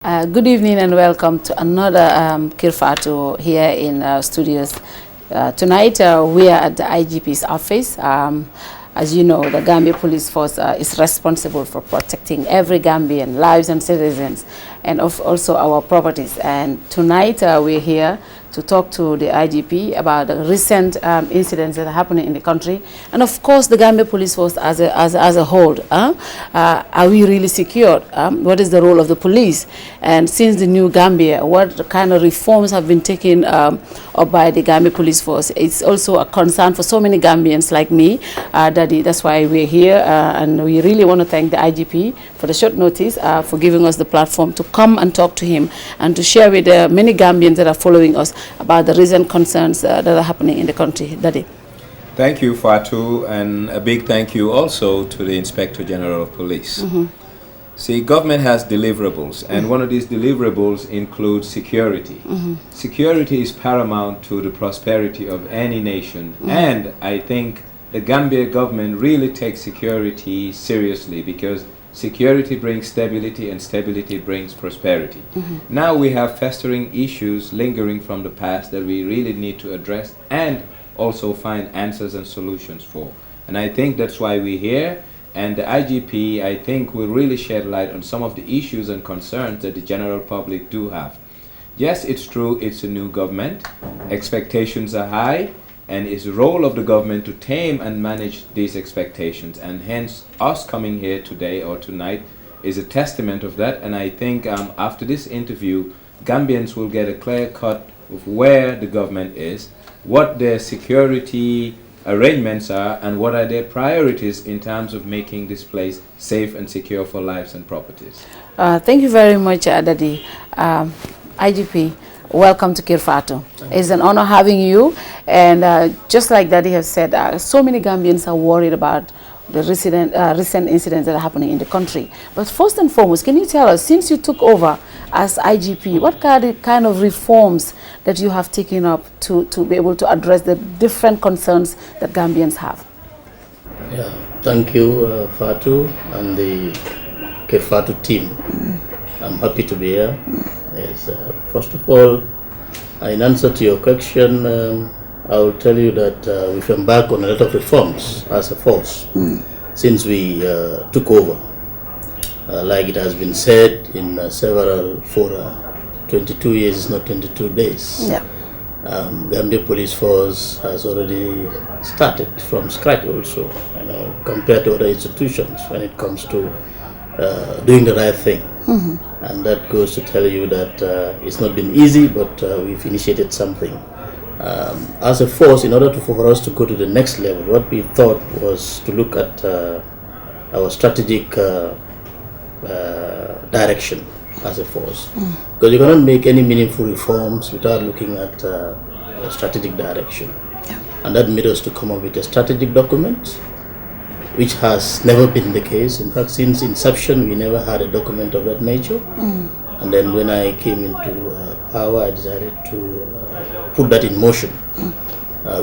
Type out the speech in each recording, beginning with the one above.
Good evening and welcome to another KERR FATOU here in our studios. Tonight we are at the IGP's office. As you know, the Gambia Police Force is responsible for protecting every Gambian lives and citizens, and also our properties. And tonight we're here to talk to the IGP about the recent incidents that are happening in the country, and of course the Gambia Police Force as a whole. Are we really secured? What is the role of the police? And since the new Gambia, what kind of reforms have been taken up by the Gambia Police Force? It's also a concern for so many Gambians like me, Daddy. That's why we're here, and we really want to thank the IGP for the short notice, for giving us the platform to come and talk to him and to share with many Gambians that are following us about the recent concerns that are happening in the country. Daddy. Thank you, Fatou, and a big thank you also to the Inspector General of Police. See, government has deliverables, and one of these deliverables includes security. Security is paramount to the prosperity of any nation, and I think the Gambia government really takes security seriously, because security brings stability and stability brings prosperity. Now we have festering issues lingering from the past that we really need to address and also find answers and solutions for. And I think that's why we're here. And the IGP, I think, will really shed light on some of the issues and concerns that the general public do have. Yes, it's true, it's a new government. Expectations are high, and it's the role of the government to tame and manage these expectations. And hence, us coming here today or tonight is a testament of that. And I think after this interview, Gambians will get a clear cut of where the government is, what their security arrangements are, and what are their priorities in terms of making this place safe and secure for lives and properties. Thank you very much, Daddy. IGP, welcome to KERR FATOU. It's an honor having you, and just like Daddy has said, so many Gambians are worried about the recent incidents that are happening in the country. But first and foremost, can you tell us, since you took over as IGP, what kind of reforms that you have taken up to be able to address the different concerns that Gambians have? Yeah, thank you, Fatou and the KERR FATOU team. I'm happy to be here. Yes, first of all, in answer to your question, I will tell you that we've embarked on a lot of reforms as a force since we took over. Like it has been said in several fora, 22 years is not 22 days. Yeah. Gambia Police Force has already started from scratch also, compared to other institutions when it comes to doing the right thing. And that goes to tell you that it's not been easy, but we've initiated something. As a force, in order for us to go to the next level, what we thought was to look at our strategic direction as a force. Because you cannot make any meaningful reforms without looking at a strategic direction. Yeah. And that made us to come up with a strategic document, which has never been the case. In fact, since inception, we never had a document of that nature. And then when I came into power, I decided to put that in motion.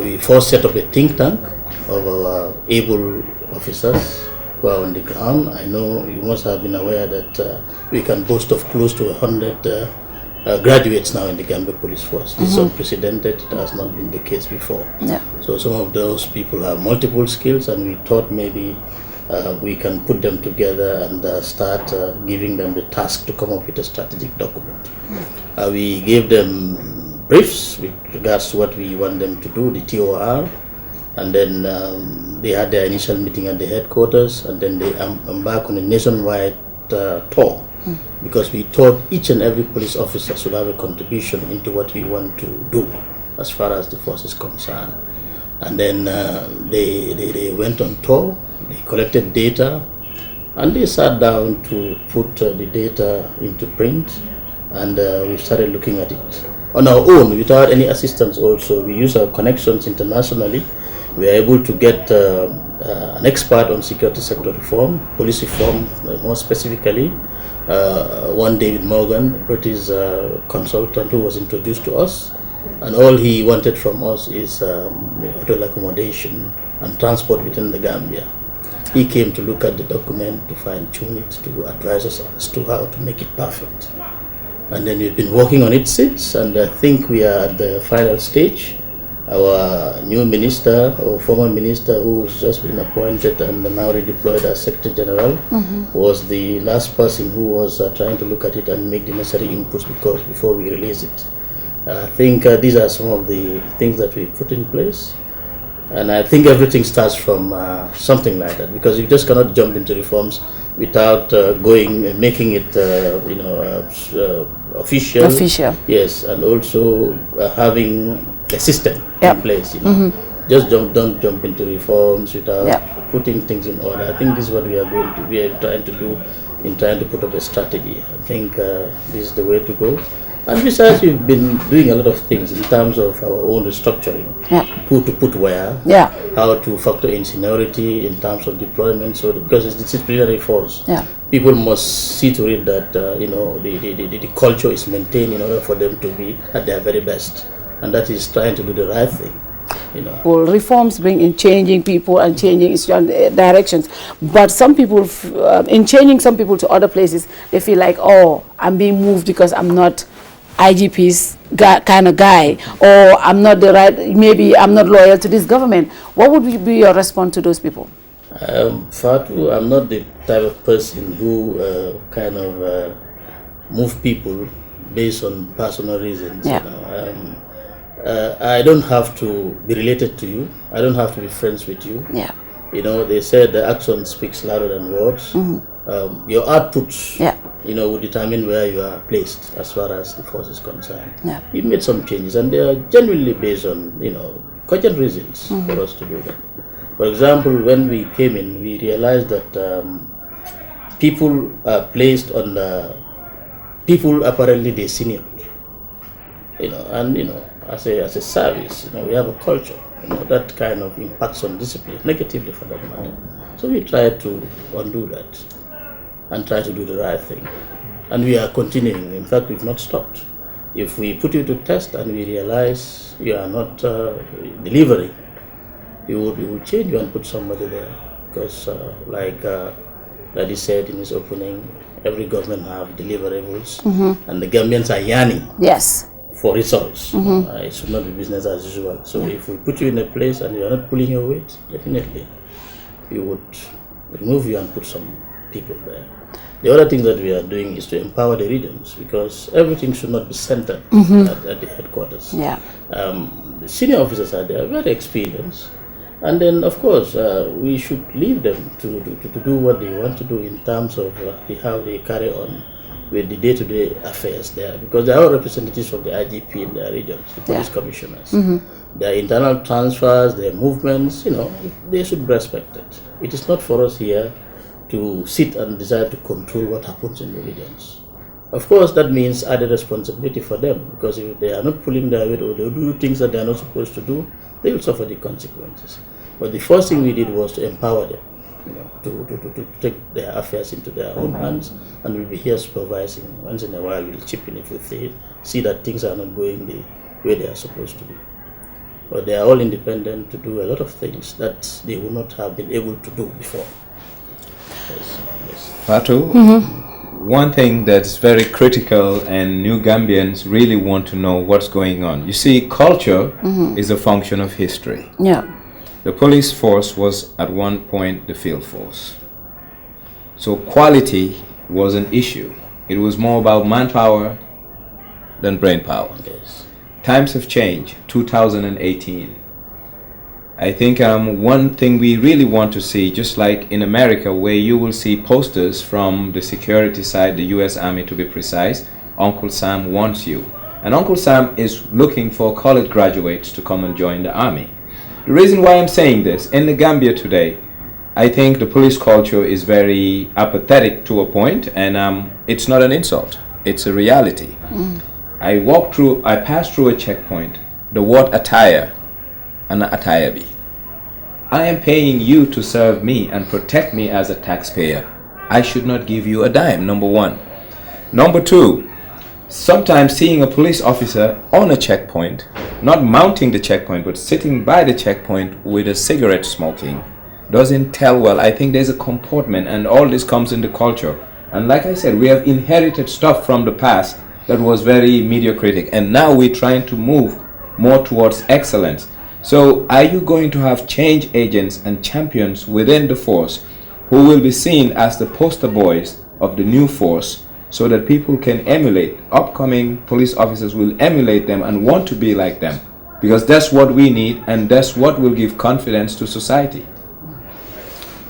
We first set up a think tank of our able officers who are on the ground. I know you must have been aware that we can boast of close to 100 graduates now in the Gambia Police Force. This is unprecedented. It has not been the case before. Yeah. So some of those people have multiple skills, and we thought maybe we can put them together and start giving them the task to come up with a strategic document. We gave them briefs with regards to what we want them to do, the TOR, and then they had their initial meeting at the headquarters, and then they embarked on a nationwide tour, because we thought each and every police officer should have a contribution into what we want to do as far as the force is concerned. And then they went on tour, they collected data, and they sat down to put the data into print, and we started looking at it on our own without any assistance. Also, we use our connections internationally. We are able to get an expert on security sector reform, police reform more specifically, one David Morgan, British consultant, who was introduced to us, and all he wanted from us is hotel accommodation and transport within the Gambia. He came to look at the document, to fine-tune it, to advise us as to how to make it perfect. And then we've been working on it since, and I think we are at the final stage. Our new minister, or former minister, who's just been appointed and now redeployed as Secretary General, was the last person who was trying to look at it and make the necessary inputs before we release it. I think these are some of the things that we put in place. And I think everything starts from something like that, because you just cannot jump into reforms without making it, official. Official. Yes, and also having a system in place. Just don't jump into reforms without putting things in order. I think this is what we are trying to do in trying to put up a strategy. I think this is the way to go. And besides, we've been doing a lot of things in terms of our own restructuring. Who to put where, how to factor in seniority in terms of deployment. So because it's disciplinary force, people must see to it that the culture is maintained in order for them to be at their very best, and that is trying to do the right thing. Well, reforms bring in changing people and changing directions, but some people, in changing some people to other places, they feel like, oh, I'm being moved because I'm not IGP's kind of guy, or I'm not maybe I'm not loyal to this government. What would be your response to those people? Fatou, I'm not the type of person who move people based on personal reasons. I don't have to be related to you. I don't have to be friends with you. They said the action speaks louder than words. Your output, will determine where you are placed as far as the force is concerned. We made some changes, and they are genuinely based on, cogent reasons for us to do that. For example, when we came in, we realized that people are placed on people apparently they senior, as a service, we have a culture, that kind of impacts on discipline negatively for that matter. So we try to undo that and try to do the right thing. And we are continuing. In fact, we've not stopped. If we put you to test and we realize you are not delivering, we will change you and put somebody there. Because like Daddy said in his opening, every government have deliverables, and the Gambians are yearning for results. It should not be business as usual. So if we put you in a place and you are not pulling your weight, definitely we would remove you and put some people there. The other thing that we are doing is to empower the regions, because everything should not be centered at the headquarters. The senior officers are there, very experienced, and then of course we should leave them to do what they want to do in terms of how they carry on with the day-to-day affairs there, because they are all representatives of the IGP in their regions, the police commissioners. Their internal transfers, their movements, they should be respected. It is not for us here to sit and decide to control what happens in the regions. Of course, that means added responsibility for them, because if they are not pulling their weight or they do things that they are not supposed to do, they will suffer the consequences. But the first thing we did was to empower them, to take their affairs into their own hands, and we'll be here supervising. Once in a while, we'll chip in if we see that things are not going the way they are supposed to be. But they are all independent to do a lot of things that they would not have been able to do before. Fatou, one thing that's very critical and new Gambians really want to know what's going on. You see, culture is a function of history. The police force was at one point the field force. So quality was an issue. It was more about manpower than brain power. Times have changed, 2018. I think one thing we really want to see, just like in America, where you will see posters from the security side, the US Army to be precise, Uncle Sam wants you. And Uncle Sam is looking for college graduates to come and join the army. The reason why I'm saying this, in the Gambia today, I think the police culture is very apathetic to a point, and it's not an insult, it's a reality. I passed through a checkpoint, the word attire, and attire be. I am paying you to serve me and protect me as a taxpayer. I should not give you a dime, number one. Number two, sometimes seeing a police officer on a checkpoint, not mounting the checkpoint, but sitting by the checkpoint with a cigarette smoking, doesn't tell well. I think there's a comportment, and all this comes in the culture. And like I said, we have inherited stuff from the past, that was very mediocritic, and now we're trying to move more towards excellence. So are you going to have change agents and champions within the force who will be seen as the poster boys of the new force, so that people can emulate, upcoming police officers will emulate them and want to be like them? Because that's what we need, and that's what will give confidence to society.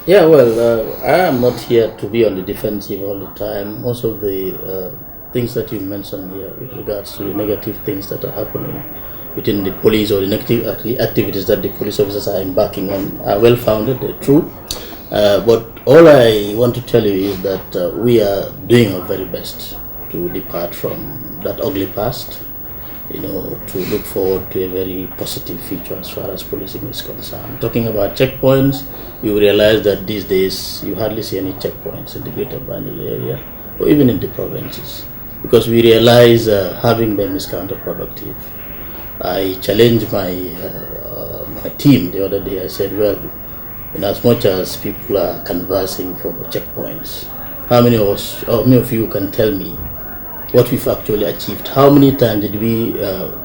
Yeah, well, I am not here to be on the defensive all the time. Most of the things that you mentioned here with regards to the negative things that are happening within the police, or the negative activities that the police officers are embarking on, are well founded, they're true. But all I want to tell you is that we are doing our very best to depart from that ugly past, to look forward to a very positive future as far as policing is concerned. Talking about checkpoints, you realize that these days you hardly see any checkpoints in the greater Banjul area, or even in the provinces, because we realize having them is counterproductive. I challenged my team the other day. I said, well, in as much as people are canvassing for checkpoints, how many of you can tell me what we've actually achieved? How many times did we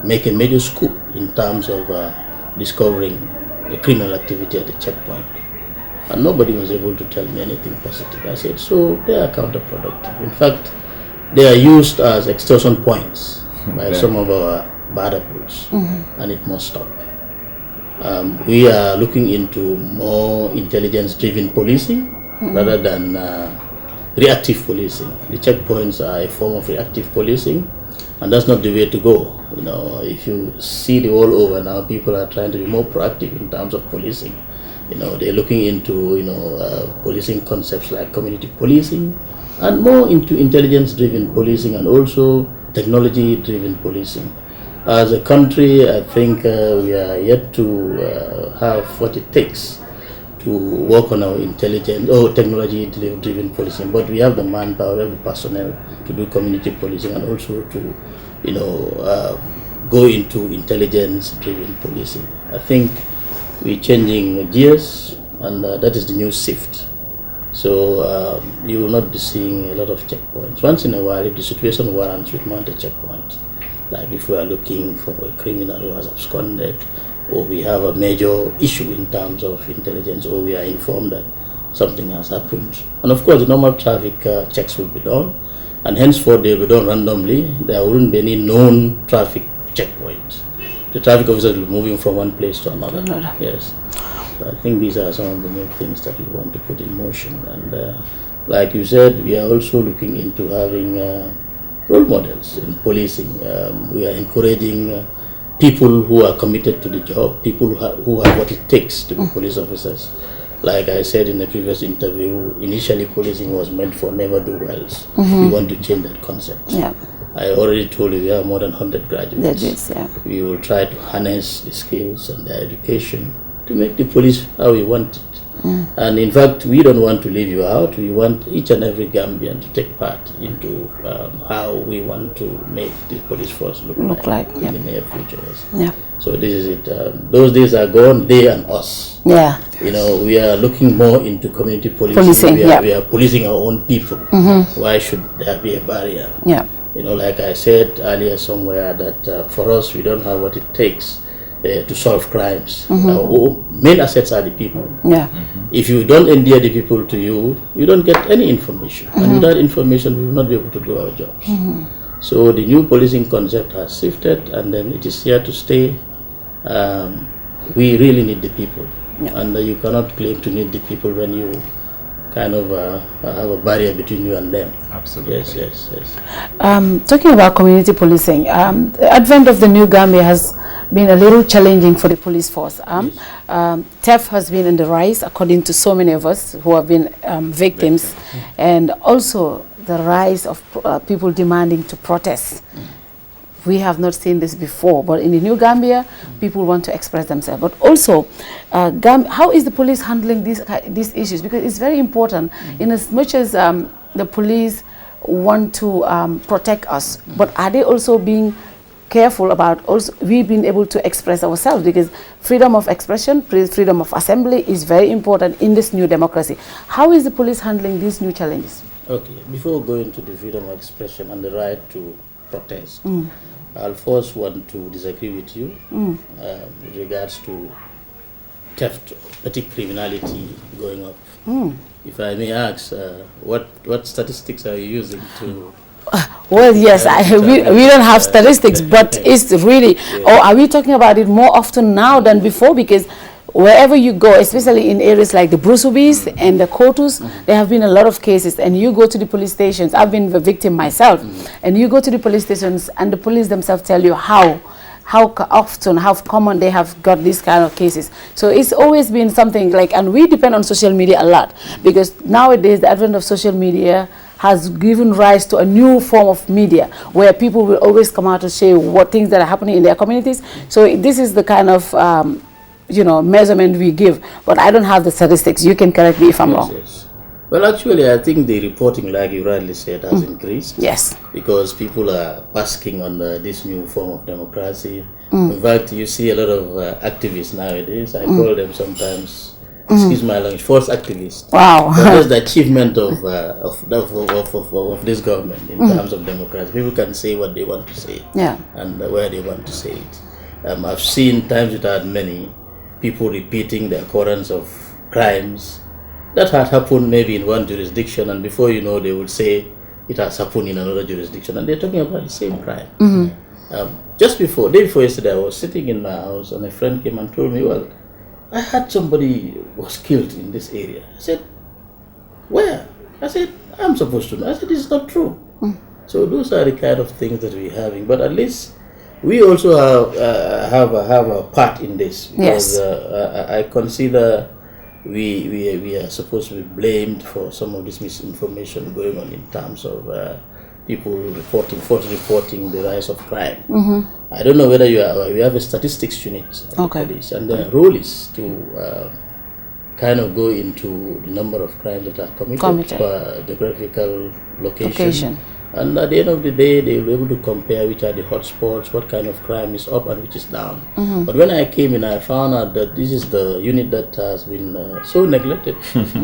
make a major scoop in terms of discovering a criminal activity at the checkpoint? And nobody was able to tell me anything positive. I said, so they are counterproductive. In fact, they are used as extortion points by some of our bad apples, and it must stop. We are looking into more intelligence-driven policing rather than reactive policing. The checkpoints are a form of reactive policing, and that's not the way to go. If you see the world over now, people are trying to be more proactive in terms of policing. They're looking into policing concepts like community policing, and more into intelligence-driven policing, and also technology-driven policing. As a country, I think we are yet to have what it takes to work on our intelligence or technology-driven policing, but we have the manpower, we have the personnel to do community policing, and also to, go into intelligence-driven policing. I think we're changing gears, and that is the new shift. So you will not be seeing a lot of checkpoints. Once in a while, if the situation warrants, we'll mount a checkpoint. Like if we are looking for a criminal who has absconded, or we have a major issue in terms of intelligence, or we are informed that something has happened. And of course, the normal traffic checks will be done, and henceforth they will be done randomly. There wouldn't be any known traffic checkpoints. The traffic officers will be moving from one place to another. Yes. So I think these are some of the main things that we want to put in motion. And like you said, we are also looking into having role models in policing. We are encouraging people who are committed to the job, people who have what it takes to be police officers. Like I said in the previous interview, initially policing was meant for never-do-wells. We want to change that concept. Yeah. I already told you we have more than 100 graduates. We will try to harness the skills and the education to make the police how we want it. And in fact, we don't want to leave you out. We want each and every Gambian to take part into how we want to make the police force look like in the near future. Yes. So this is it. Those days are gone, they and us. We are looking more into community policing. We are policing our own people. Why should there be a barrier? Like I said earlier somewhere, that for us, we don't have what it takes to solve crimes. Our main assets are the people. If you don't endear the people to you, you don't get any information. And without information, we will not be able to do our jobs. So the new policing concept has shifted, and then it is here to stay. We really need the people. And you cannot claim to need the people when you kind of have a barrier between you and them. Absolutely. Yes. Talking about community policing, the advent of the new Gambia has been a little challenging for the police force. Theft has been in the rise, according to so many of us who have been victims, and also the rise of people demanding to protest. We have not seen this before, but in the new Gambia, people want to express themselves. But also, how is the police handling these issues? Because it's very important, in as much as the police want to protect us, but are they also being careful about we being able to express ourselves? Because freedom of expression, freedom of assembly is very important in this new democracy. How is the police handling these new challenges? Okay, before going to the freedom of expression and the right to protest. I'll first want to disagree with you with regards to theft, petty criminality going up. If I may ask, what statistics are you using to? Well, yes, we don't have statistics, but it's really, or are we talking about it more often now than before? Because wherever you go, especially in areas like the Brusubies and the Kotus, there have been a lot of cases, and you go to the police stations. I've been the victim myself, and you go to the police stations and the police themselves tell you how often, how common they have got these kind of cases. So it's always been something like, and we depend on social media a lot, because nowadays the advent of social media has given rise to a new form of media where people will always come out to say what things that are happening in their communities. So this is the kind of measurement we give, but I don't have the statistics. You can correct me if I'm wrong. Yes. Well, actually, I think the reporting, like you rightly said, has increased. Yes. Because people are basking on this new form of democracy. In fact, you see a lot of activists nowadays. I call them sometimes, excuse my language, false activists. Wow. But that's the achievement of this government in terms of democracy. People can say what they want to say, and where they want to say it. I've seen times without many people repeating the occurrence of crimes that had happened maybe in one jurisdiction, and before you know, they would say it has happened in another jurisdiction, and they're talking about the same crime. Just day before yesterday, I was sitting in my house, and a friend came and told me, well, I heard somebody was killed in this area. I said, where? I said, I'm supposed to know. I said, it's not true. So those are the kind of things that we're having, but at least we also have a part in this, because I consider we are supposed to be blamed for some of this misinformation going on in terms of people reporting the rise of crime. I don't know whether we have a statistics unit at the police, and their role is to kind of go into the number of crimes that are committed per geographical location. And at the end of the day, they will be able to compare which are the hotspots, what kind of crime is up and which is down. But when I came in, I found out that this is the unit that has been so neglected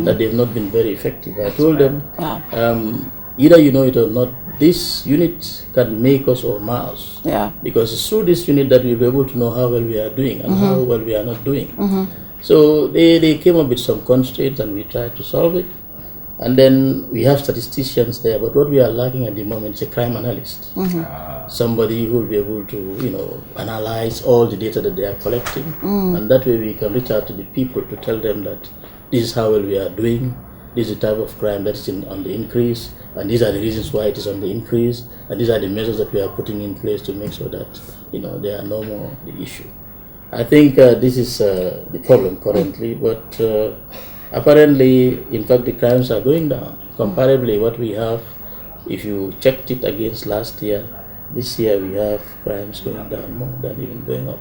that they've not been very effective. I told them, either you know it or not, this unit can make us or mar us. Because it's through this unit that we'll be able to know how well we are doing and how well we are not doing. So they came up with some constraints, and we tried to solve it. And then we have statisticians there, but what we are lacking at the moment is a crime analyst. Somebody who will be able to, analyze all the data that they are collecting, and that way we can reach out to the people to tell them that this is how well we are doing, this is the type of crime that is on the increase, and these are the reasons why it is on the increase, and these are the measures that we are putting in place to make sure that, there are no more the issue. I think this is the problem currently, but apparently, in fact, the crimes are going down. Comparably, what we have, if you checked it against last year, this year we have crimes going down more than even going up.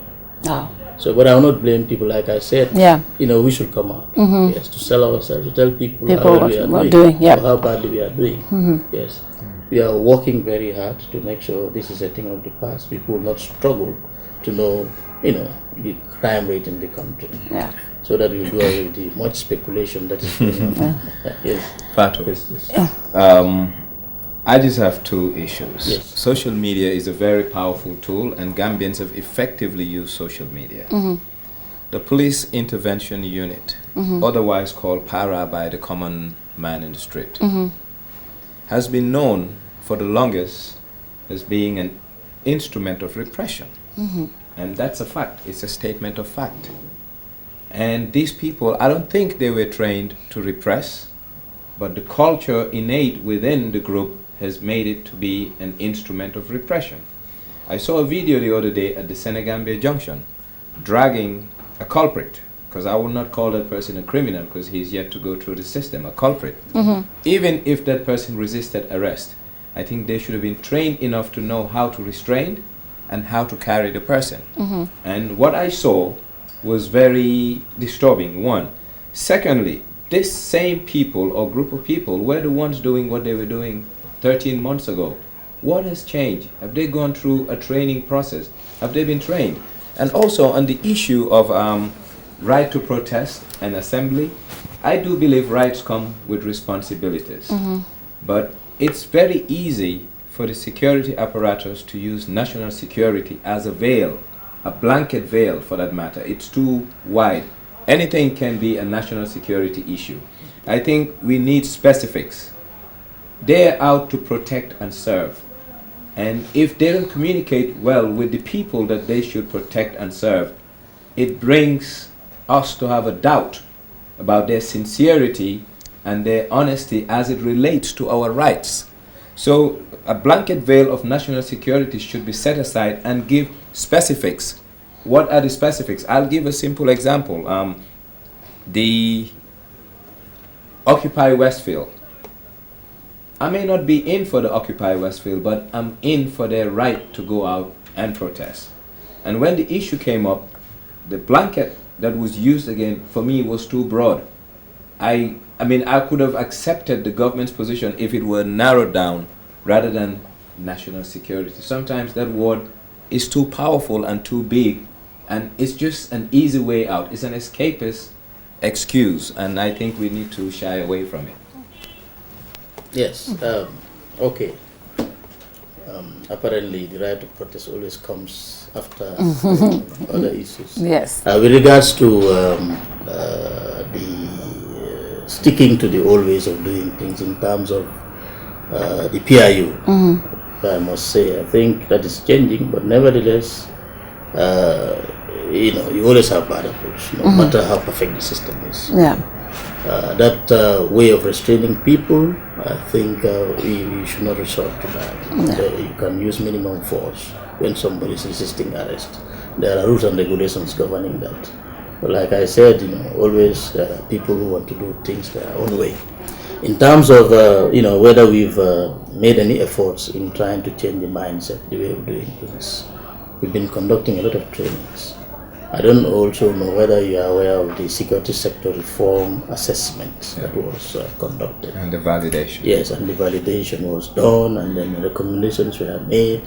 So, but I will not blame people. Like I said, we should come out, yes, to sell ourselves, to tell people how well we are doing, or how badly we are doing. Yes, we are working very hard to make sure this is a thing of the past. People will not struggle to know, the crime rate in the country. So that we'll do away with the much speculation that is going on. Yes. Fatou. I just have two issues. Yes. Social media is a very powerful tool, and Gambians have effectively used social media. The Police Intervention Unit, otherwise called PARA by the common man in the street, has been known for the longest as being an instrument of repression. And that's a fact. It's a statement of fact. And these people, I don't think they were trained to repress, but the culture innate within the group has made it to be an instrument of repression. I saw a video the other day at the Senegambia Junction dragging a culprit, because I would not call that person a criminal because he's yet to go through the system, a culprit. Even if that person resisted arrest, I think they should have been trained enough to know how to restrain and how to carry the person. And what I saw was very disturbing, one. Secondly, this same people or group of people were the ones doing what they were doing 13 months ago. What has changed? Have they gone through a training process? Have they been trained? And also on the issue of right to protest and assembly, I do believe rights come with responsibilities. But it's very easy for the security apparatus to use national security as a veil, a blanket veil for that matter. It's too wide. Anything can be a national security issue. I think we need specifics. They're out to protect and serve. And if they don't communicate well with the people that they should protect and serve, it brings us to have a doubt about their sincerity and their honesty as it relates to our rights. So a blanket veil of national security should be set aside and give specifics. What are the specifics? I'll give a simple example. The Occupy Westfield. I may not be in for the Occupy Westfield, but I'm in for their right to go out and protest. And when the issue came up, the blanket that was used again for me was too broad. I mean, I could have accepted the government's position if it were narrowed down rather than national security. Sometimes that word is too powerful and too big, and it's just an easy way out. It's an escapist excuse, and I think we need to shy away from it. Yes, okay. Apparently, the right to protest always comes after other issues. Yes. With regards to the sticking to the old ways of doing things in terms of the PIU, I must say, I think that is changing, but nevertheless, you always have bad apples, no matter how perfect the system is. Yeah. That way of restraining people, I think we should not resort to that. You can use minimum force when somebody is resisting arrest. There are rules and regulations governing that. But like I said, always people who want to do things their own way. In terms of whether we've made any efforts in trying to change the mindset, the way of doing things, we've been conducting a lot of trainings. I don't also know whether you are aware of the security sector reform assessment that was conducted. And the validation. Yes, and the validation was done, and then the recommendations were made.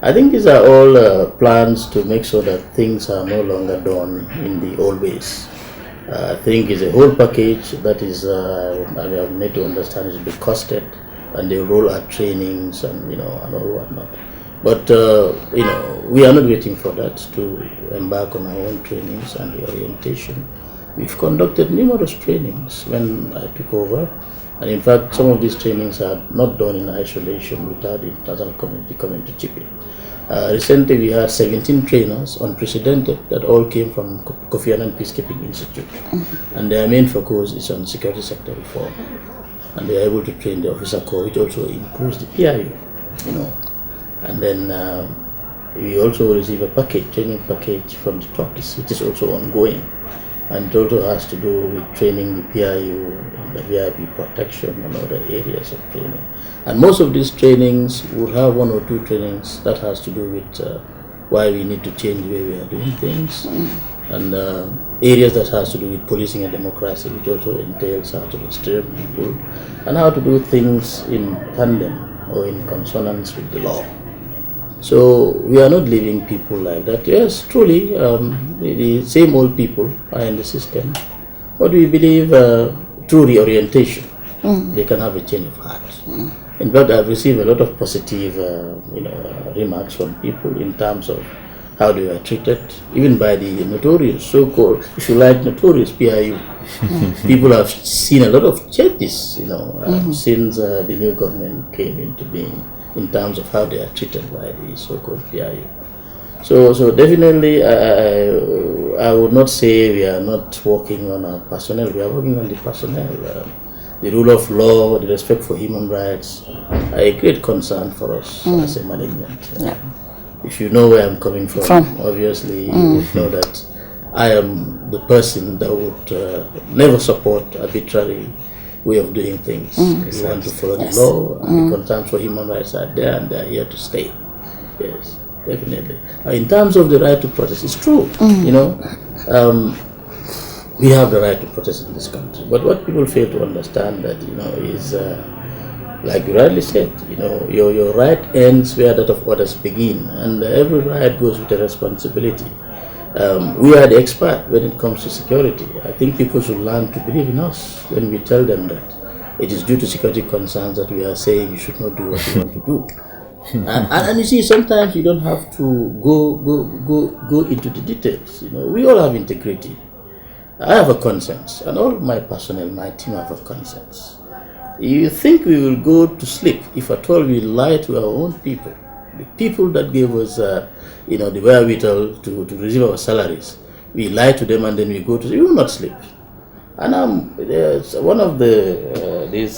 I think these are all plans to make sure that things are no longer done in the old ways. I think it's a whole package that is, I have made to understand, is be costed, and they roll out trainings and and all whatnot. But we are not waiting for that to embark on our own trainings and the orientation. We've conducted numerous trainings when I took over, and in fact some of these trainings are not done in isolation without the international community coming to chip in. Recently we had 17 trainers, unprecedented, that all came from Kofi Annan Peacekeeping Institute, and their main focus is on security sector reform, and they are able to train the officer corps, which also improves the PIU, And then we also receive a training package from the Turkish, which is also ongoing. And it also has to do with training the PIU, the VIP protection, and other areas of training. And most of these trainings would have one or two trainings that has to do with why we need to change the way we are doing things. And areas that has to do with policing and democracy, which also entails how to restrain people and how to do things in tandem or in consonance with the law. So we are not leaving people like that. Yes, truly, the same old people are in the system, but we believe through reorientation, they can have a change of heart. In fact, I've received a lot of positive remarks from people in terms of how they were treated, even by the notorious, so-called, if you like, notorious PIU. People have seen a lot of changes, since the new government came into being, in terms of how they are treated by the so-called PIU. So definitely, I would not say we are not working on our personnel. We are working on the personnel. The rule of law, the respect for human rights are a great concern for us as a management. If you know where I'm coming from, obviously you would know that I am the person that would never support arbitrary way of doing things. We want to follow the law, and the concerns for human rights are there, and they are here to stay. Yes, definitely. In terms of the right to protest, it's true. We have the right to protest in this country. But what people fail to understand that is, like you rightly said, your right ends where that of others begin, and every right goes with a responsibility. We are the expert when it comes to security. I think people should learn to believe in us when we tell them that it is due to security concerns that we are saying you should not do what you want to do. And you see, sometimes you don't have to go into the details. You know, we all have integrity. I have a conscience, and all my personnel, my team have a conscience. You think we will go to sleep if at all we lie to our own people, the people that gave us, the wherewithal to receive our salaries. We lie to them and then we go to sleep. We will not sleep. And there's one of these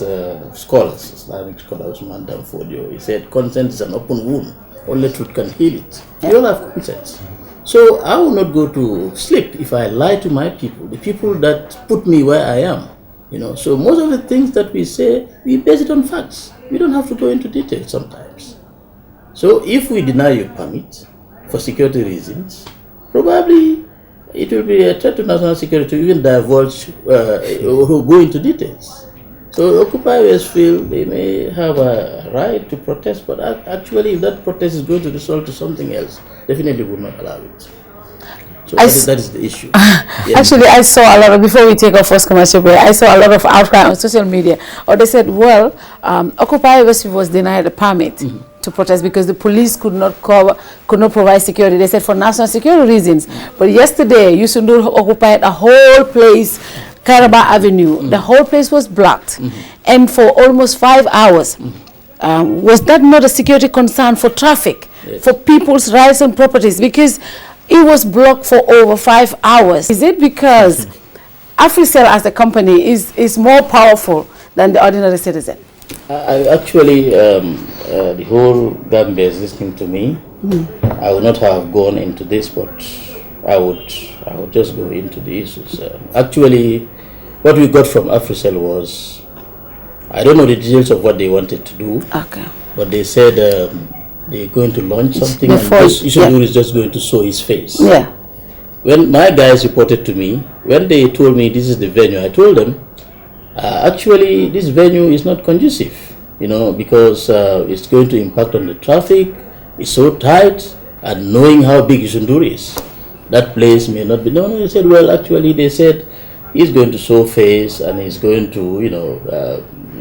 scholars, Islamic scholars, Mandam Fodio, he said, consent is an open wound. Only truth can heal it. We all have consent. So I will not go to sleep if I lie to my people, the people that put me where I am. You know, so most of the things that we say, we base it on facts. We don't have to go into detail sometimes. So if we deny you permit for security reasons, probably it will be a threat to national security to even divulge or go into details. So Occupy Westfield, they may have a right to protest, but actually if that protest is going to result to something else, definitely would not allow it. So that is the issue. Yeah. Actually, I saw a lot of, before we take our first commercial break, I saw a lot of outcry on social media. Or they said, well, Occupy Westfield was denied a permit to protest because the police could not provide security. They said for national security reasons. But yesterday, Yusundur occupied a whole place, Karaba Avenue. The whole place was blocked. And for almost 5 hours. Was that not a security concern for traffic, for people's rights and properties? Because it was blocked for over 5 hours. Is it because AfriCell as a company is more powerful than the ordinary citizen? I actually, the whole Gambia is listening to me. I would not have gone into this, but I would just go into the issues. Actually, what we got from AfriCell was, I don't know the details of what they wanted to do, but they said they're going to launch something and Ishidur is just going to show his face. Yeah. When my guys reported to me, when they told me this is the venue, I told them, actually this venue is not conducive, because it's going to impact on the traffic. It's so tight, and knowing how big Ishidur is, that place may not be. No, they said, well, actually they said he's going to show face and he's going to,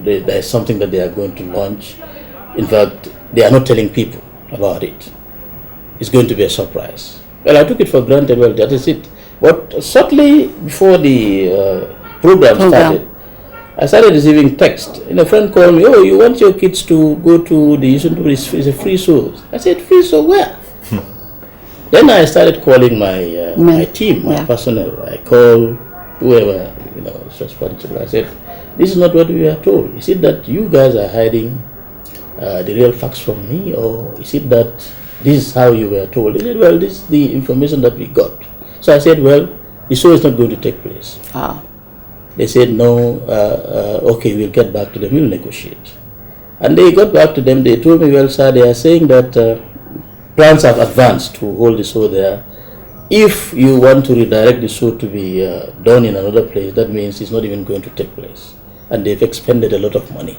there's something that they are going to launch. In fact, they are not telling people about it. It's going to be a surprise. Well, I took it for granted. Well, that is it. But shortly before the program started, I started receiving text. And a friend called me, oh, you want your kids to go to the Yusundur, it's a free show. I said, free show where? Then I started calling my team, my personnel. I called whoever is responsible. I said, this is not what we are told. Is it that you guys are hiding the real facts from me, or is it that this is how you were told? He said, well, this is the information that we got. So I said, well, the show is not going to take place. They said, no, okay, we'll get back to them, we'll negotiate. And they got back to them, they told me, well, sir, they are saying that plans have advanced to hold the show there. If you want to redirect the show to be done in another place, that means it's not even going to take place. And they've expended a lot of money.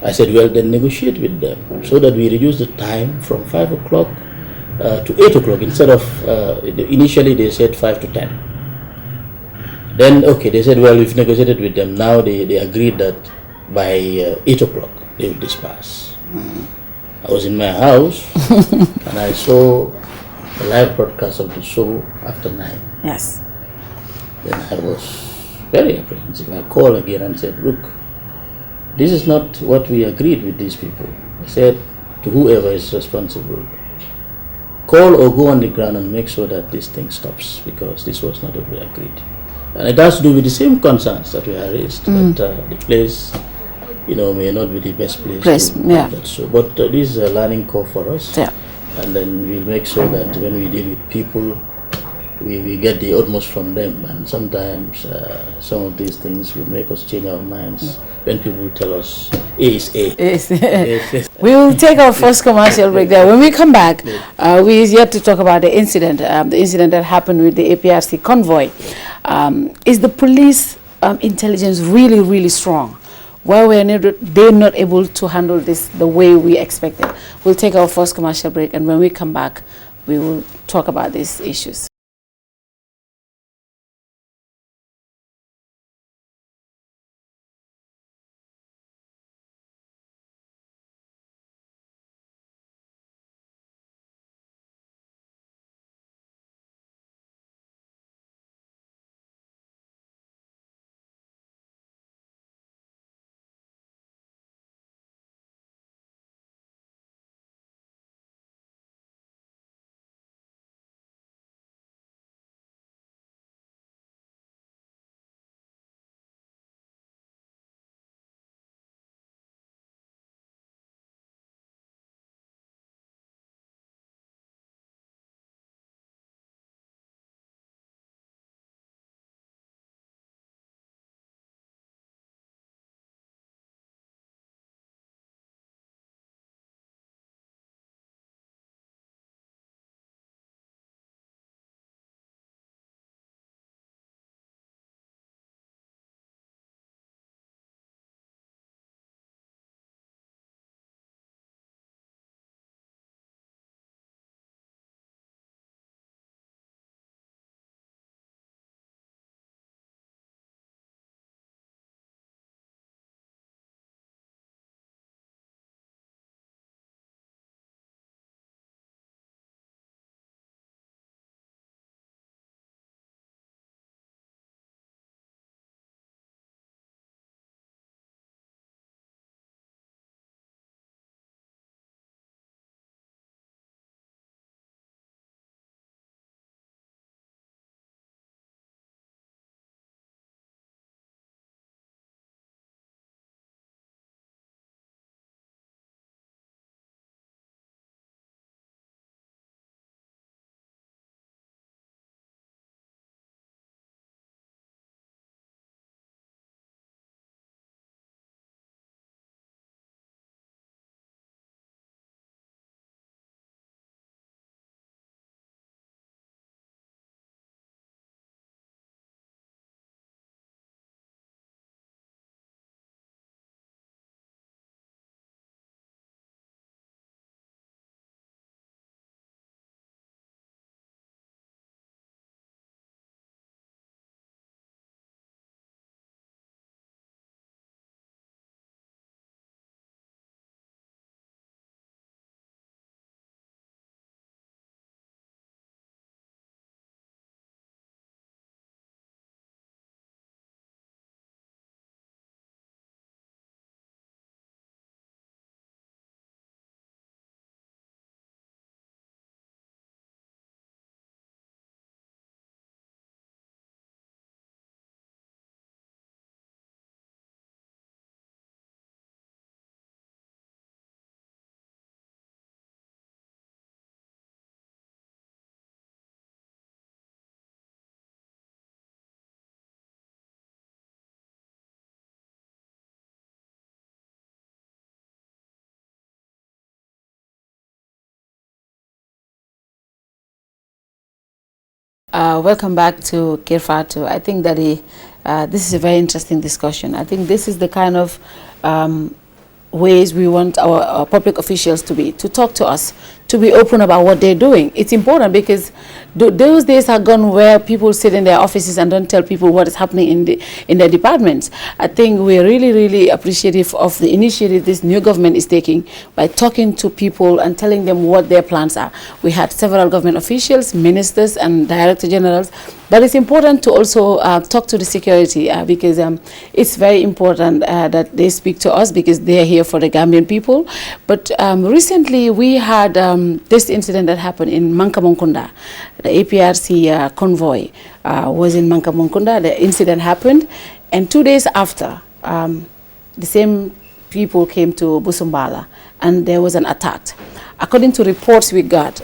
I said, well, then negotiate with them so that we reduce the time from 5 o'clock to 8 o'clock instead of, initially they said 5 to 10. Then, okay, they said, well, we've negotiated with them. Now they agreed that by 8 o'clock they will disperse. I was in my house and I saw a live broadcast of the show after 9. Yes. Then I was very apprehensive. I called again and said, look, this is not what we agreed with these people. I said to whoever is responsible, call or go on the ground and make sure that this thing stops, because this was not what we agreed. And it has to do with the same concerns that we have raised, that the place, may not be the best place to do that. So, but this is a learning curve for us. Yeah. And then we'll make sure that when we deal with people, we get the utmost from them. And sometimes some of these things will make us change our minds when people tell us A is A. We will take our first commercial break there. When we come back, we is yet to talk about the incident that happened with the APRC convoy. Is the police intelligence really, really strong? Why were they not able to handle this the way we expected? We'll take our first commercial break, and when we come back, we will talk about these issues. Welcome back to KERR FATOU. I think that this is a very interesting discussion. I think this is the kind of ways we want our public officials to talk to us, to be open about what they're doing. It's important because those days are gone where people sit in their offices and don't tell people what is happening in their departments. I think we're really, really appreciative of the initiative this new government is taking by talking to people and telling them what their plans are. We had several government officials, ministers and director generals, but it's important to also talk to the security because it's very important that they speak to us because they are here for the Gambian people. But recently we had this incident that happened in Mankamonkunda. The APRC convoy was in Mankamonkunda. The incident happened, and 2 days after, the same people came to Busumbala, and there was an attack. According to reports we got,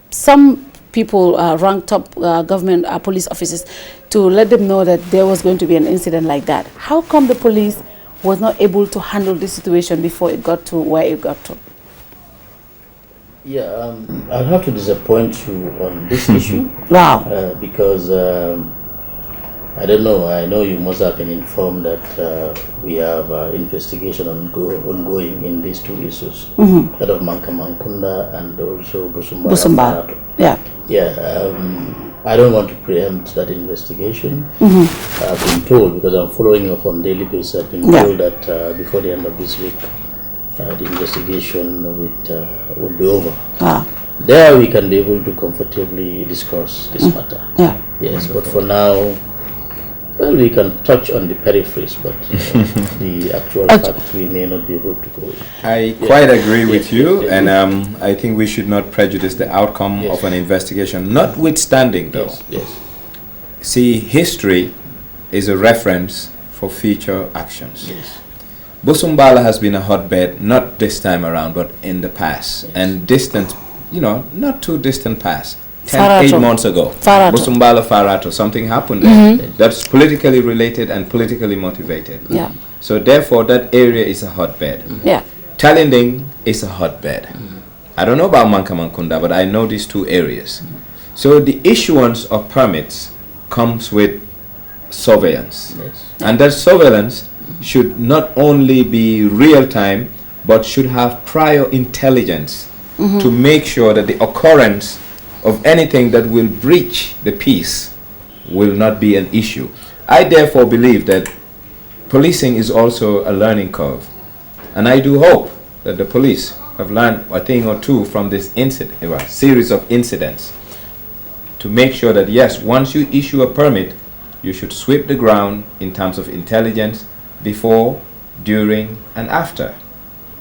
some people ranked up government police officers to let them know that there was going to be an incident like that. How come the police was not able to handle this situation before it got to where it got to? Yeah, I'll have to disappoint you on this issue. Wow. Because I don't know. I know you must have been informed that we have investigation ongoing in these two issues, that of Mankamonkunda and also Busumbala. Yeah. Yeah. I don't want to preempt that investigation. I've been told, because I'm following up on daily basis, I've been told that before the end of this week, the investigation would be over. There we can be able to comfortably discuss this matter. Yes, but for now, well, we can touch on the peripheries, but the actual fact we may not be able to go. I quite agree with you, and I think we should not prejudice the outcome of an investigation, notwithstanding though. See, history is a reference for future actions. Busumbala has been a hotbed, not this time around, but in the past, and distant, not too distant past. 8 months ago, Busumbala Farato, something happened there that's politically related and politically motivated. So therefore, that area is a hotbed. Talinding is a hotbed. I don't know about Mankamonkunda, but I know these two areas. So the issuance of permits comes with surveillance, and that surveillance should not only be real time, but should have prior intelligence to make sure that the occurrence of anything that will breach the peace will not be an issue. I therefore believe that policing is also a learning curve. And I do hope that the police have learned a thing or two from this incident, a series of incidents, to make sure that yes, once you issue a permit, you should sweep the ground in terms of intelligence before, during, and after.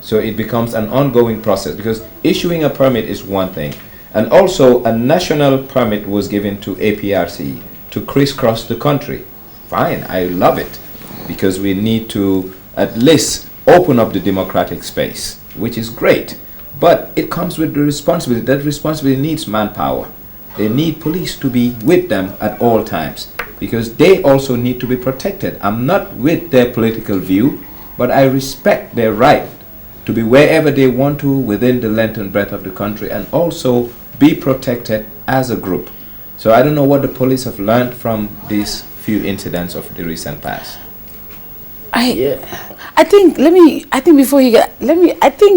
So it becomes an ongoing process, because issuing a permit is one thing. And also, a national permit was given to APRC to crisscross the country. Fine, I love it, because we need to at least open up the democratic space, which is great. But it comes with the responsibility. That responsibility needs manpower. They need police to be with them at all times, because they also need to be protected. I'm not with their political view, but I respect their right to be wherever they want to within the length and breadth of the country, and also be protected as a group. So I don't know what the police have learned from these few incidents of the recent past. I think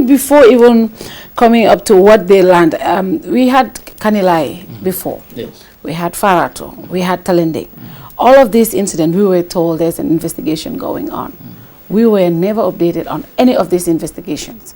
before even coming up to what they learned, we had Kanilai before. We had Farato, we had Talending. All of these incidents, we were told there's an investigation going on. We were never updated on any of these investigations.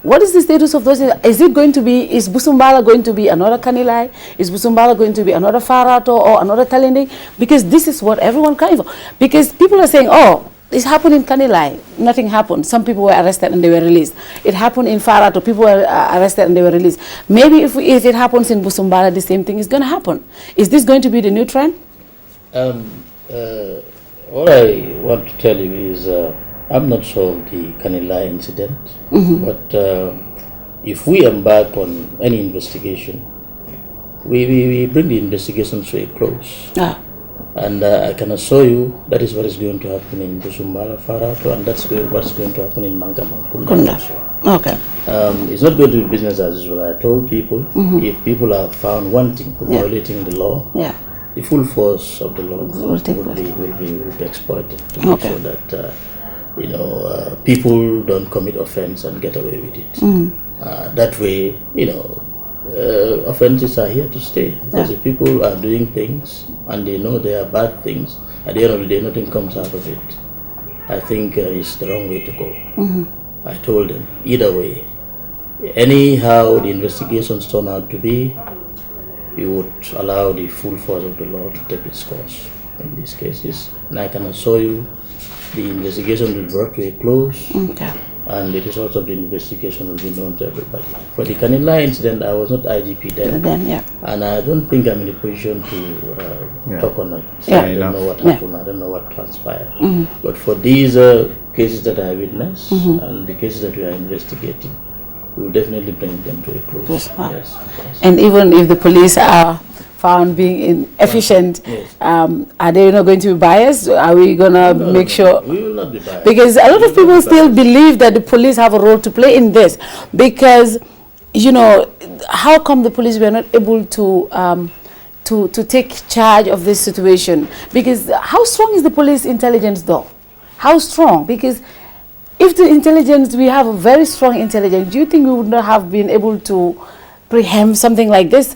What is the status of those? Is Busumbala going to be another Kanilai? Is Busumbala going to be another Farato or another Talending? Because this is what everyone crying for. Because people are saying, oh, this happened in Kanilai, nothing happened. Some people were arrested and they were released. It happened in Farato, people were arrested and they were released. Maybe if it happens in Busumbala, the same thing is going to happen. Is this going to be the new trend? All I want to tell you is, I'm not sure of the Kanilai incident, but if we embark on any investigation, we bring the investigation to a close. And I can assure you that is what is going to happen in Busumbala Farato, and that's what is going to happen in Mankamonkunda. Okay. It's not going to be business as usual. I told people, if people are found wanting for violating the law, the full force of the law will be exploited to make sure that people don't commit offense and get away with it. That way, offenses are here to stay. Because if people are doing things and they know they are bad things, at the end of the day, nothing comes out of it. I think it's the wrong way to go. I told them, either way, anyhow the investigations turn out to be, we would allow the full force of the law to take its course in these cases. And I can assure you, the investigation will be brought to a close, and the results of the investigation will be known to everybody. For the Kanila incident, I was not IGP then, and I don't think I'm in a position to talk on it. So I don't know what happened, I don't know what transpired. But for these cases that I witnessed, and the cases that we are investigating, we will definitely bring them to a close. Yes. And even if the police are found being inefficient, are they not going to be biased? Are we going to make sure? We will not be biased. Because a lot of people still believe that the police have a role to play in this. Because, how come the police were not able to take charge of this situation? Because how strong is the police intelligence though? How strong? Because if the intelligence, we have a very strong intelligence, do you think we would not have been able to preempt something like this?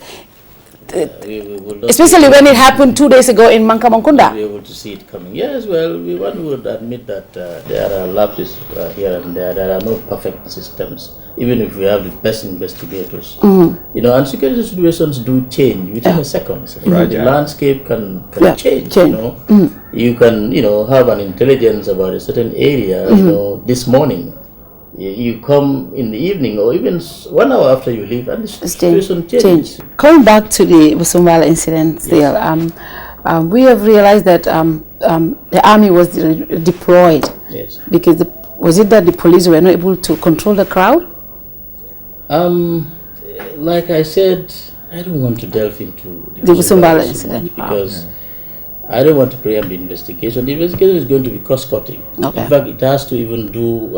Especially when it happened 2 days ago in Mankamangkunda. Be able to see it coming. Yes, well, one would admit that there are lapses here and there. There are no perfect systems, even if we have the best investigators. And security situations do change within a second. The landscape can change. You can, have an intelligence about a certain area. This morning, you come in the evening or even 1 hour after you leave, and the situation changes. Coming back to the Busumbala incident still, we have realized that the army was deployed. Yes. Because was it that the police were not able to control the crowd? Like I said, I don't want to delve into the Busumbala incident because I don't want to preempt the investigation. The investigation is going to be cross-cutting. In fact, it has to even do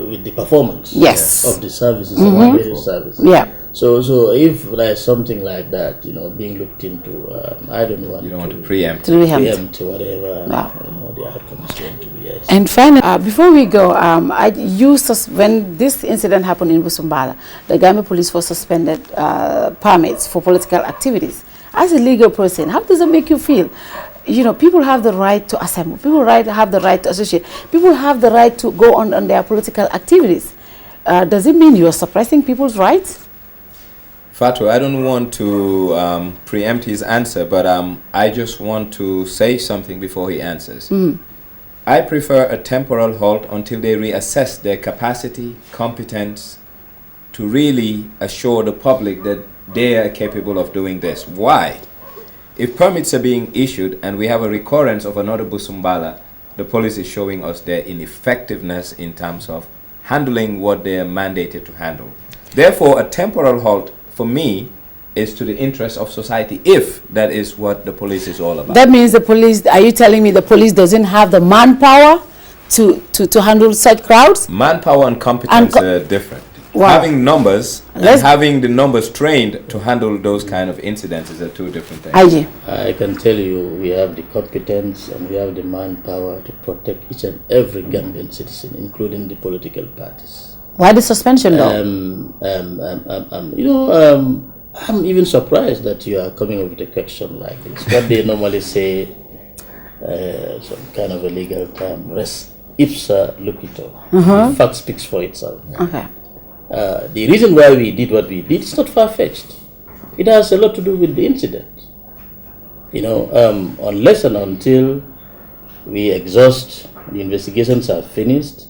with the performance of the services, of various services. So if there's something like that, being looked into, I don't want to preempt whatever the outcome is going to be. Yes. And finally, before we go, when this incident happened in Busumbala, the Gambia Police Force suspended permits for political activities. As a legal person, how does it make you feel? People have the right to assemble. People have the right to associate. People have the right to go on their political activities. Does it mean you are suppressing people's rights? Fatou, I don't want to preempt his answer, but I just want to say something before he answers. I prefer a temporal halt until they reassess their capacity, competence, to really assure the public that they are capable of doing this. Why? If permits are being issued and we have a recurrence of another Busumbala, the police is showing us their ineffectiveness in terms of handling what they are mandated to handle. Therefore, a temporal halt, for me, is to the interest of society, if that is what the police is all about. That means the police, are you telling me the police doesn't have the manpower to handle such crowds? Manpower and competence are different. Wow. Having numbers and having the numbers trained to handle those kind of incidences are two different things. I can tell you, we have the competence and we have the manpower to protect each and every Gambian citizen, including the political parties. Why the suspension though? I'm even surprised that you are coming up with a question like this. What they normally say, some kind of a legal term, res ipsa loquitur. The fact speaks for itself. The reason why we did what we did is not far-fetched. It has a lot to do with the incident. Unless and until we exhaust, the investigations are finished,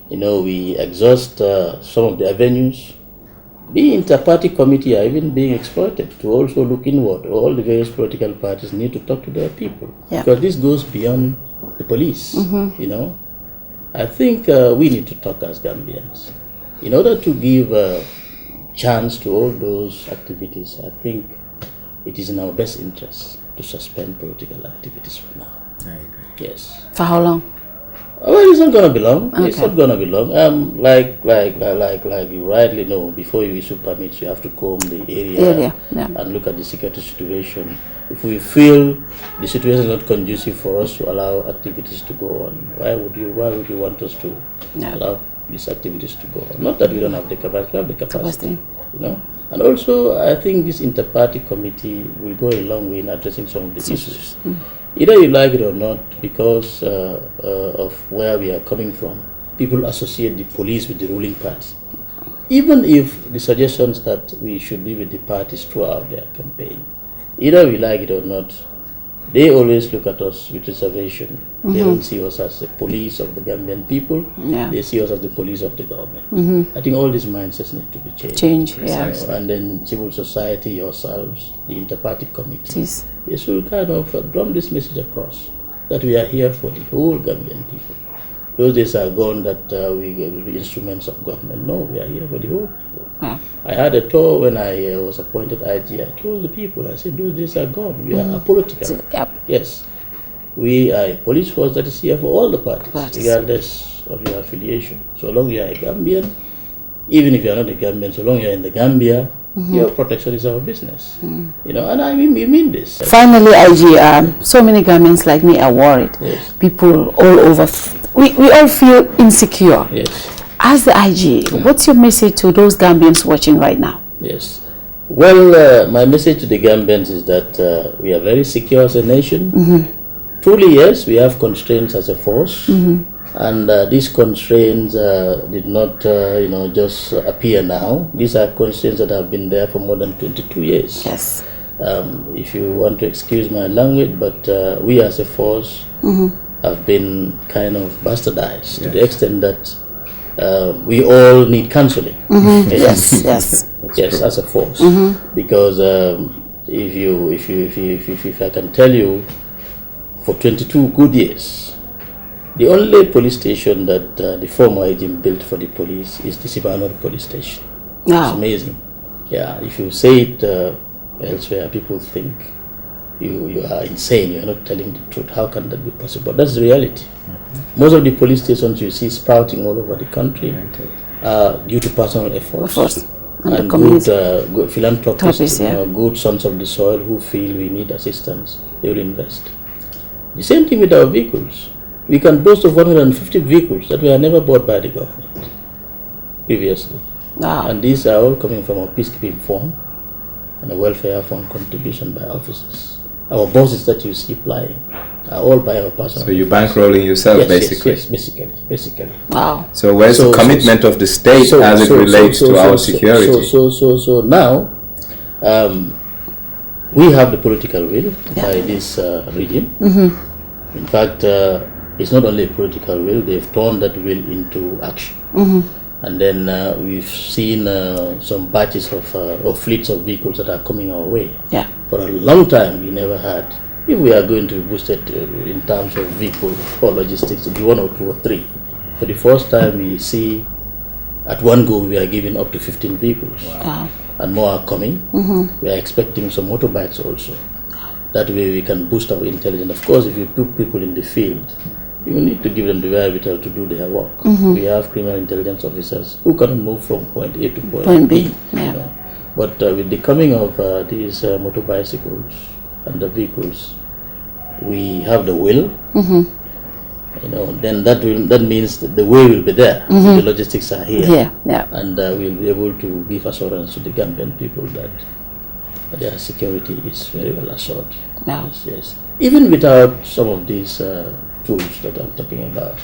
we exhaust some of the avenues, the inter-party committee are even being exploited to also look inward. All the various political parties need to talk to their people. Because this goes beyond the police, I think we need to talk as Gambians. In order to give a chance to all those activities, I think it is in our best interest to suspend political activities for now. I agree. Yes. For how long? Well, it's not going to be long. It's not going to be long. Like you rightly know, before you issue permits, you have to comb the area and look at the security situation. If we feel the situation is not conducive for us to allow activities to go on, why would you want us to allow these activities to go on? Not that we don't have the capacity, we have the capacity. You know, and also I think this inter-party committee will go a long way in addressing some of the issues. Either you like it or not, because of where we are coming from, people associate the police with the ruling party. Even if the suggestions that we should be with the parties throughout their campaign, either we like it or not, they always look at us with reservation. They don't see us as the police of the Gambian people. They see us as the police of the government. I think all these mindsets need to be changed. And then civil society, yourselves, the inter-party committees, they should kind of drum this message across, that we are here for the whole Gambian people. Those days are gone that we will be instruments of government. No, we are here for the whole people. I had a tour when I was appointed IG. I told the people, I said, those days are gone. We are apolitical. Yes. We are a police force that is here for all the parties, regardless of your affiliation. So long you are a Gambian, even if you are not a Gambian, so long you are in the Gambia, your protection is our business. You know, and I mean, we mean this. Finally, IG, so many Gambians like me are worried. People all over, we all feel insecure. As the IG, what's your message to those Gambians watching right now? Well, my message to the Gambians is that we are very secure as a nation. Truly, yes, we have constraints as a force. And these constraints did not, just appear now. These are constraints that have been there for more than 22 years. If you want to excuse my language, but we as a force have been kind of bastardized to the extent that we all need counseling. Yes, as a force. Because if I can tell you, for 22 good years, the only police station that the former regime built for the police is the Sibanor police station. It's amazing. If you say it elsewhere, people think you are insane, you are not telling the truth. How can that be possible? That's the reality. Most of the police stations you see sprouting all over the country are due to personal efforts. And good philanthropists, good sons of the soil who feel we need assistance, they will invest. The same thing with our vehicles. We can boast of 150 vehicles that were never bought by the government previously. And these are all coming from our peacekeeping fund and a welfare fund contribution by officers. Our buses that you see flying are all by our personal. So you're bankrolling yourself, basically. Yes, basically. So where's the commitment of the state as it relates to our security? So now, we have the political will by this regime. In fact, it's not only a political will, they've turned that will into action. And then we've seen some batches of fleets of vehicles that are coming our way. For a long time, we never had. If we are going to be boosted in terms of vehicle or logistics, to be 1 or 2 or 3. For the first time, we see at one go we are giving up to 15 vehicles. And more are coming. We are expecting some motorbikes also. That way we can boost our intelligence. Of course, if you put people in the field, you need to give them the wherewithal to do their work. We have criminal intelligence officers who cannot move from point A to point B. You know. But with the coming of these motorbicycles and the vehicles, we have the will. Then that means that the way will be there. The logistics are here. And we'll be able to give assurance to the Gambian people that their security is very well assured. Yes. Even without some of these tools that I'm talking about,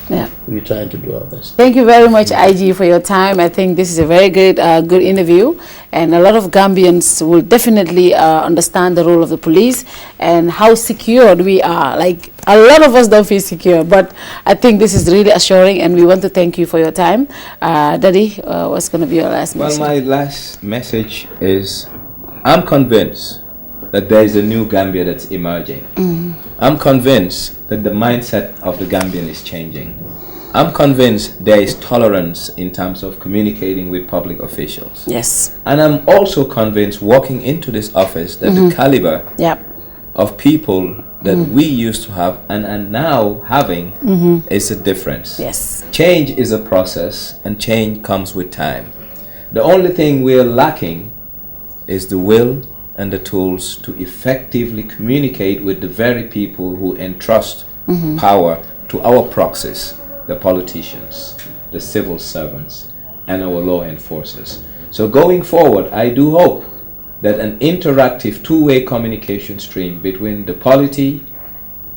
we're trying to do our best. Thank you very much, IG, for your time. I think this is a very good interview, and a lot of Gambians will definitely understand the role of the police and how secured we are. Like, a lot of us don't feel secure, but I think this is really assuring, and we want to thank you for your time. Daddy, what's going to be your last message? Well, my last message is, I'm convinced that there is a new Gambia that's emerging. I'm convinced that the mindset of the Gambian is changing. I'm convinced there is tolerance in terms of communicating with public officials. And I'm also convinced, walking into this office, that the caliber of people that we used to have and now having is a difference. Change is a process, and change comes with time. The only thing we're lacking is the will and the tools to effectively communicate with the very people who entrust power to our proxies, the politicians, the civil servants, and our law enforcers. So going forward, I do hope that an interactive two-way communication stream between the polity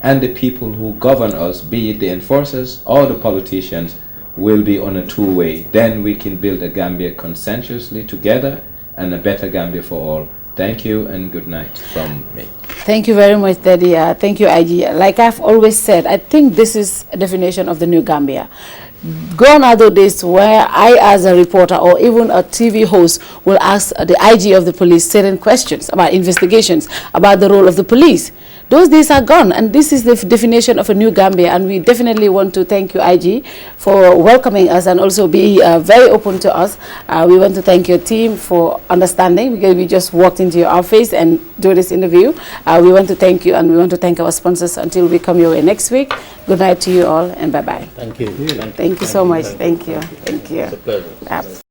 and the people who govern us, be it the enforcers or the politicians, will be on a two-way. Then we can build a Gambia consensuously together and a better Gambia for all. Thank you and good night from me. Thank you very much, Daddy. Thank you, IG. Like I've always said, I think this is a definition of the new Gambia. Gone are those days where I, as a reporter or even a TV host, will ask the IG of the police certain questions about investigations, about the role of the police. Those days are gone, and this is the definition of a new Gambia, and we definitely want to thank you, IG, for welcoming us and also be very open to us. We want to thank your team for understanding, because we just walked into your office and do this interview. We want to thank you, and we want to thank our sponsors until we come your way next week. Good night to you all, and bye-bye. Thank you. Thank you so much. Thank you. Thank you. It's a pleasure.